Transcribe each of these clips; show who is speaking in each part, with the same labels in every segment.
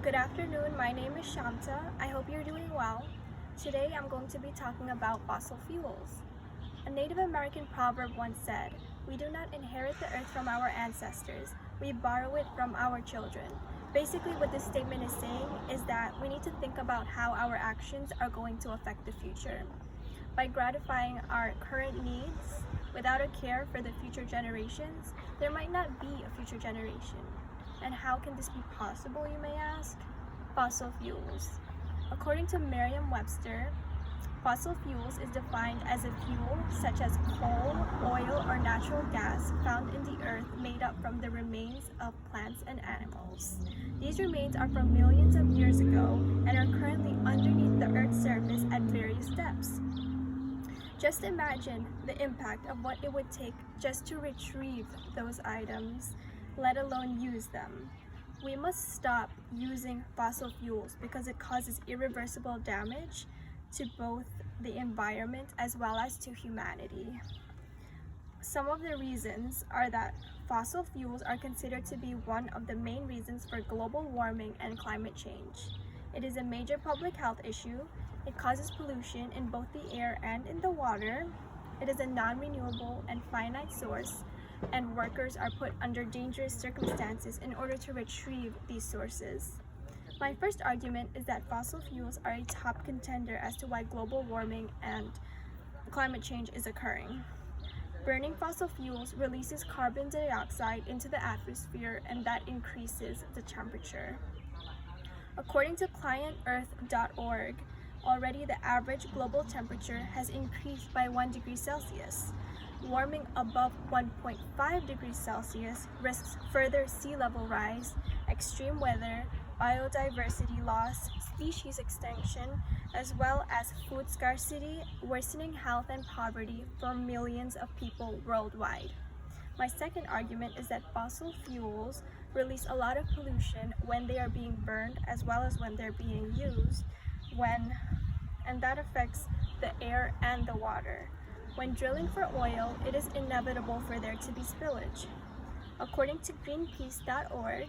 Speaker 1: Good afternoon, my name is Shamta. I hope you're doing well. Today I'm going to be talking about fossil fuels. A Native American proverb once said, "We do not inherit the earth from our ancestors, we borrow it from our children." Basically what this statement is saying is that we need to think about how our actions are going to affect the future. By gratifying our current needs without a care for the future generations, there might not be a future generation. And how can this be possible, you may ask? Fossil fuels. According to Merriam-Webster, fossil fuels is defined as a fuel such as coal, oil, or natural gas found in the earth made up from the remains of plants and animals. These remains are from millions of years ago and are currently underneath the earth's surface at various depths. Just imagine the impact of what it would take just to retrieve those items, let alone use them. We must stop using fossil fuels because it causes irreversible damage to both the environment as well as to humanity. Some of the reasons are that fossil fuels are considered to be one of the main reasons for global warming and climate change. It is a major public health issue. It causes pollution in both the air and in the water. It is a non-renewable and finite source, and workers are put under dangerous circumstances in order to retrieve these sources. My first argument is that fossil fuels are a top contender as to why global warming and climate change is occurring. Burning fossil fuels releases carbon dioxide into the atmosphere, and that increases the temperature. According to clientearth.org, already the average global temperature has increased by 1 degree Celsius. Warming above 1.5 degrees Celsius risks further sea level rise, extreme weather, biodiversity loss, species extinction, as well as food scarcity, worsening health and poverty for millions of people worldwide. My second argument is that fossil fuels release a lot of pollution when they are being burned as well as when they're being used, and that affects the air and the water. When drilling for oil, it is inevitable for there to be spillage. According to Greenpeace.org,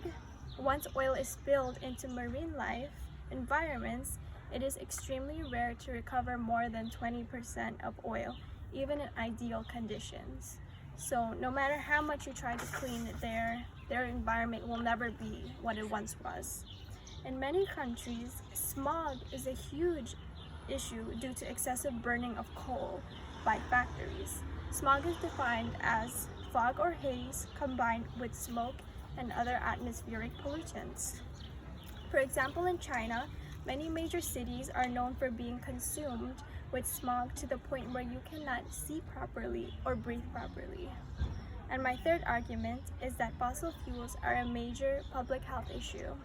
Speaker 1: once oil is spilled into marine life environments, it is extremely rare to recover more than 20% of oil, even in ideal conditions. So no matter how much you try to clean it, their environment will never be what it once was. In many countries, smog is a huge issue due to excessive burning of coal by factories. Smog is defined as fog or haze combined with smoke and other atmospheric pollutants. For example, in China, many major cities are known for being consumed with smog to the point where you cannot see properly or breathe properly. And my third argument is that fossil fuels are a major public health issue.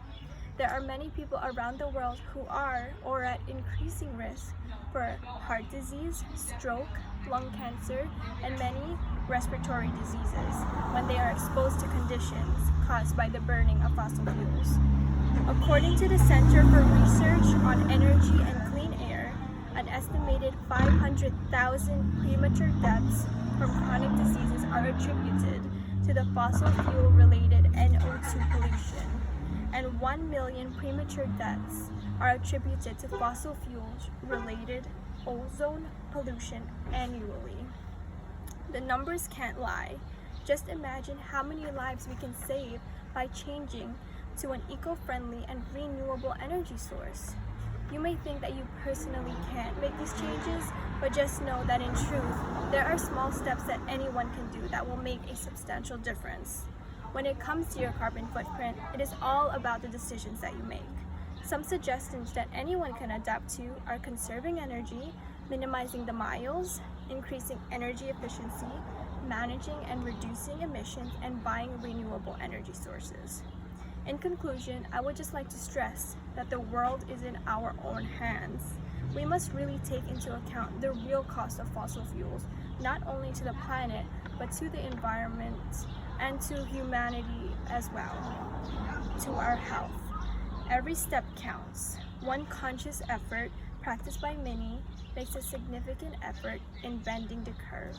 Speaker 1: There are many people around the world who are or at increasing risk for heart disease, stroke, lung cancer, and many respiratory diseases when they are exposed to conditions caused by the burning of fossil fuels. According to the Center for Research on Energy and Clean Air, an estimated 500,000 premature deaths from chronic diseases are attributed to the fossil fuel-related NO2 pollution, and 1 million premature deaths are attributed to fossil fuels-related ozone pollution annually. The numbers can't lie. Just imagine how many lives we can save by changing to an eco-friendly and renewable energy source. You may think that you personally can't make these changes, but just know that in truth, there are small steps that anyone can do that will make a substantial difference. When it comes to your carbon footprint, it is all about the decisions that you make. Some suggestions that anyone can adapt to are conserving energy, minimizing the miles, increasing energy efficiency, managing and reducing emissions, and buying renewable energy sources. In conclusion, I would just like to stress that the world is in our own hands. We must really take into account the real cost of fossil fuels, not only to the planet, but to the environment and to humanity as well, to our health. Every step counts. One conscious effort, practiced by many, makes a significant effort in bending the curve.